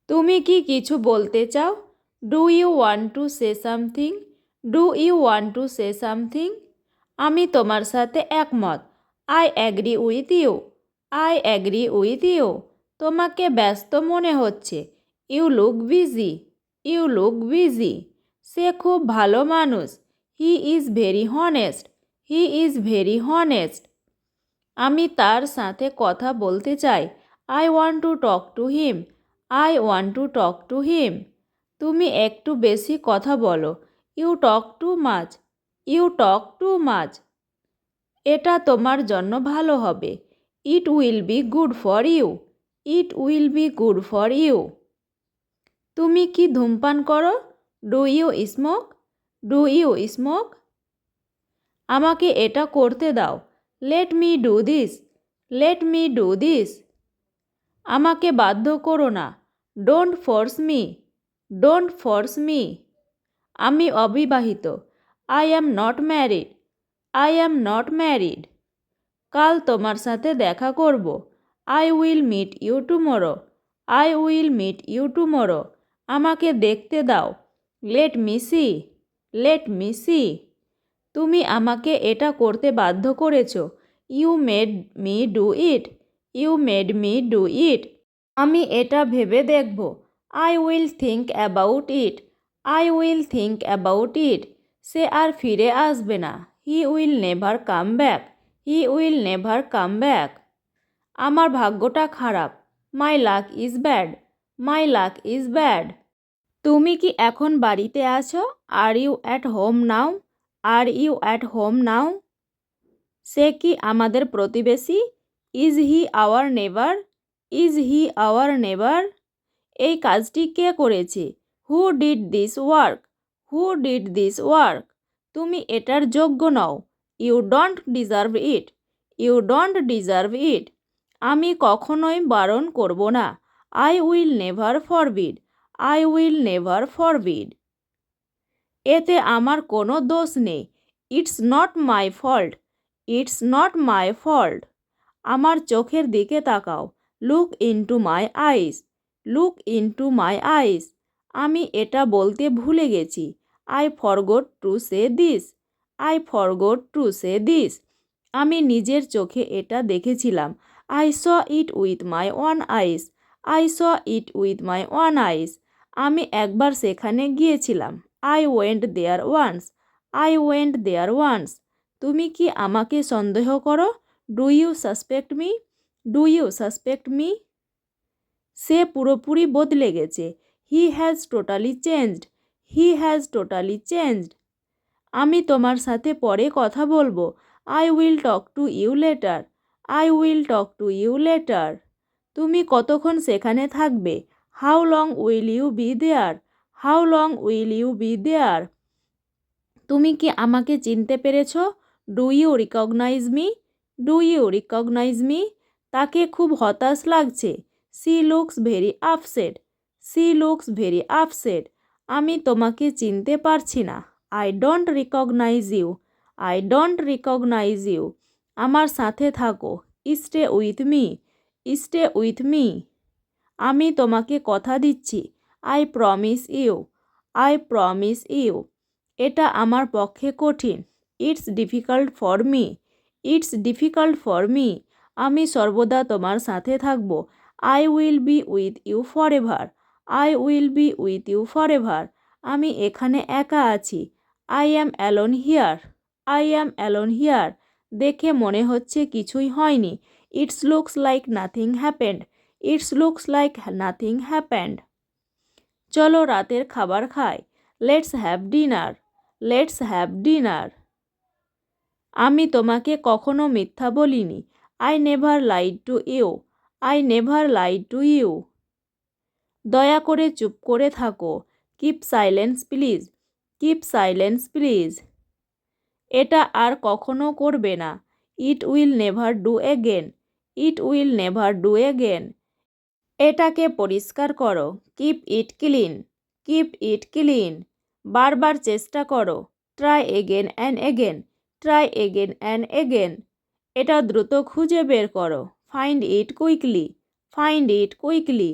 তুমি কি কিছু বলতে চাও? Do you want to say something? Do you want to say something? আমি তোমার সাথে একমত। I agree with you. I agree with you. তোমাকে ব্যস্ত মনে হচ্ছে। You look busy. You look busy. সে খুব ভালো মানুষ। He is very honest. He is very honest. আমি তার সাথে কথা বলতে চাই। I want to talk to him. I want to talk to him. তুমি একটু বেশি কথা বলো। You talk too much. You talk too much. এটা তোমার জন্য ভালো হবে। It will be good for you. It will be good for you. তুমি কি ধূমপান করো? Do you smoke? Do you smoke? আমাকে এটা করতে দাও। Let me do this. Let me do this. আমাকে বাধ্য করো না। Don't force me. Don't force me. আমি অবিবাহিত। I am not married. I am not married. কাল তোমার সাথে দেখা করব। I will meet you tomorrow. I will meet you tomorrow. আমাকে দেখতে দাও। Let me see. Let me see. তুমি আমাকে এটা করতে বাধ্য করেছো। You made me do it. You made me do it. আমি এটা ভেবে দেখব। I will think about it. I will think about it. সে আর ফিরে আসবে না। He will never come back. He will never come back. আমার ভাগ্যটা খারাপ। My luck is bad. My luck is bad. তুমি কি এখন বাড়িতে আছো? Are you at home now? Are you at home now? সে কি আমাদের প্রতিবেশী? Is he our neighbour? Is he our neighbour? এই কাজটি কে করেছে? Who did this work? Who did this work? তুমি এটার যোগ্য নও। You don't deserve it. You don't deserve it. আমি কখনোই বারণ করব না। I will never forbid. I will never forbid. এতে আমার কোনো দোষ নেই। It's not my fault. It's not my fault. আমার চোখের দিকে তাকাও। Look into my eyes. Look into my eyes. আমি এটা বলতে ভুলে গেছি। I forgot to say this. I forgot to say this. আমি নিজের চোখে এটা দেখেছিলাম। I saw it with my own eyes. I saw it with my own eyes. আমি একবার সেখানে গিয়েছিলাম। I went there once. I went there once. তুমি কি আমাকে সন্দেহ করো? Do you suspect me? Do you suspect me? সে পুরোপুরি বদলে গেছে। He has totally changed. He has totally changed. আমি তোমার সাথে পরে কথা বলবো। I will talk to you later. I will talk to you later. তুমি কতক্ষণ সেখানে থাকবে? How long will you be there? How long will you be there? তুমি কি আমাকে চিনতে পেরেছ? Do you recognise me? Do you recognise me? তাকে খুব হতাশ লাগছে। She looks very upset. She looks very upset. আমি তোমাকে চিনতে পারছি না। I don't recognise you. I don't recognise you. আমার সাথে থাকো। Stay with me. Stay with me. আমি তোমাকে কথা দিচ্ছি। I promise you. I promise you. এটা আমার পক্ষে কঠিন। It's difficult for me. It's difficult for me. আমি সর্বদা তোমার সাথে থাকব। I will be with you forever. I will be with you forever. আমি এখানে একা আছি। I am alone here. I am alone here. দেখে মনে হচ্ছে কিছুই হয়নি। It's looks like nothing happened. It's looks like nothing happened. চলো রাতের খাবার খাই। Let's have dinner. Let's have dinner. আমি তোমাকে কখনো মিথ্যা বলিনি। I never lied to you. I never lied to you. দয়া করে চুপ করে থাকো। Keep silence please. Keep silence please. এটা আর কখনো করবে না। It will never do again. It will never do again. এটাকে পরিষ্কার করো। Keep it clean. Keep it clean. বারবার চেষ্টা করো। Try again and again. Try again and again. এটা দ্রুত খুঁজে বের করো। Find it quickly. Find it quickly.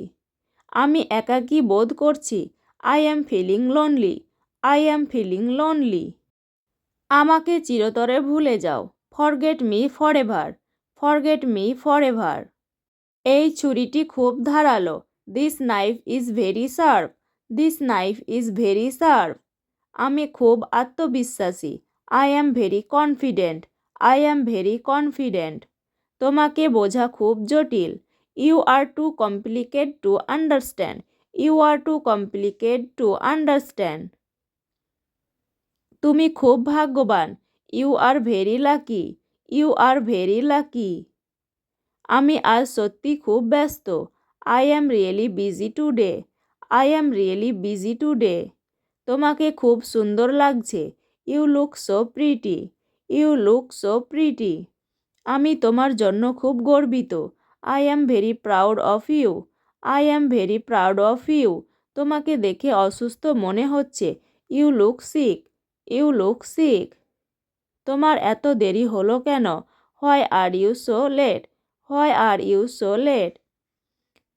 আমি একাকী বোধ করছি। I am feeling lonely. I am feeling lonely. আমাকে চিরতরে ভুলে যাও। Forget me forever. Forget me forever. এই ছুরিটি খুব ধারালো। This knife is very sharp. This knife is very sharp. আমি খুব আত্মবিশ্বাসী। I am very confident. I am very confident. তোমাকে বোঝা খুব জটিল। You are too complicate to understand. You are too complicate to understand. তুমি খুব ভাগ্যবান। You are very lucky. You are very lucky. আমি আজ সত্যি খুব ব্যস্ত। I am really busy today. I am really busy today. তোমাকে খুব সুন্দর লাগছে। You look so pretty. You look so pretty. আমি তোমার জন্য খুব গর্বিত। I am very proud of you. I am very proud of you. তোমাকে দেখে অসুস্থ মনে হচ্ছে। You look sick. You look sick. তোমার এত দেরি হলো কেন? Why are you so late? Why are you so late?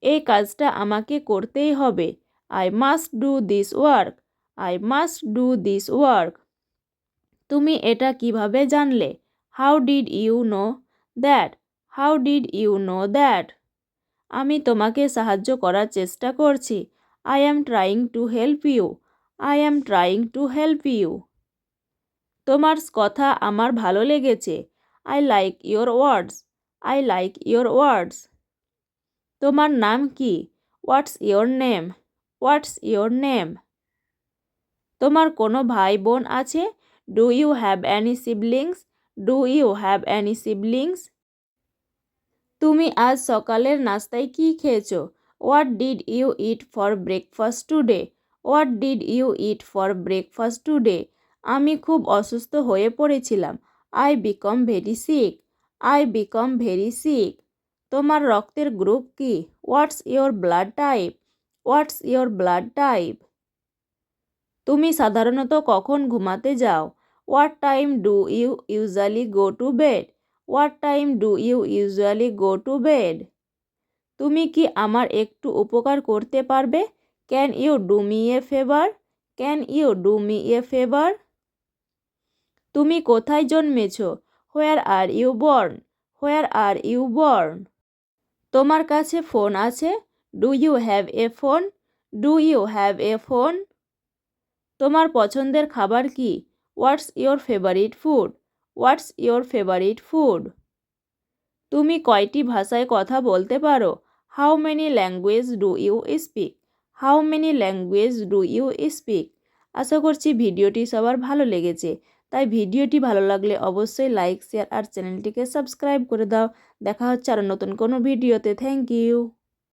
এই কাজটা আমাকে করতেই হবে। I must do this work. I must do this work. তুমি এটা কিভাবে জানলে? How did you know that? How did you know that? আমি তোমাকে সাহায্য করার চেষ্টা করছি। I am trying to help you. I am trying to help you. তোমার কথা আমার ভালো লেগেছে। I like your words. I like your words. তোমার নাম কি? What's your name? What's your name? তোমার কোনো ভাই বোন আছে? Do you have any siblings? Do you have any siblings? তুমি আজ সকালের নাস্তায় কি খেয়েছো? What did you eat for breakfast today? What did you eat for breakfast today? আমি খুব অসুস্থ হয়ে পড়েছিলাম। I become very sick. I become very sick. তোমার রক্তের গ্রুপ কি? What's your blood type? What's your blood type? তুমি সাধারণত কখন ঘুমাতে যাও? What time do you usually go to bed? What time do you usually go to bed? তুমি কি আমার একটু উপকার করতে পারবে? Can you do me a favour? Can you do me a favour? তুমি কোথায় জন্মেছো? Where are you born? Where are you born? তোমার কাছে ফোন আছে? Do you have a phone? Do you have a phone? তোমার পছন্দের খাবার কি? What's your favourite food? What's your favourite food? তুমি কয়টি ভাষায় কথা বলতে পারো? How many language do you speak? How many language do you speak? আশা করছি ভিডিওটি সবার ভালো লেগেছে। তাই ভিডিওটি ভালো লাগলে অবশ্যই লাইক, শেয়ার আর চ্যানেলটিকে সাবস্ক্রাইব করে দাও। দেখা হচ্ছে আরও নতুন কোনো ভিডিওতে। Thank you.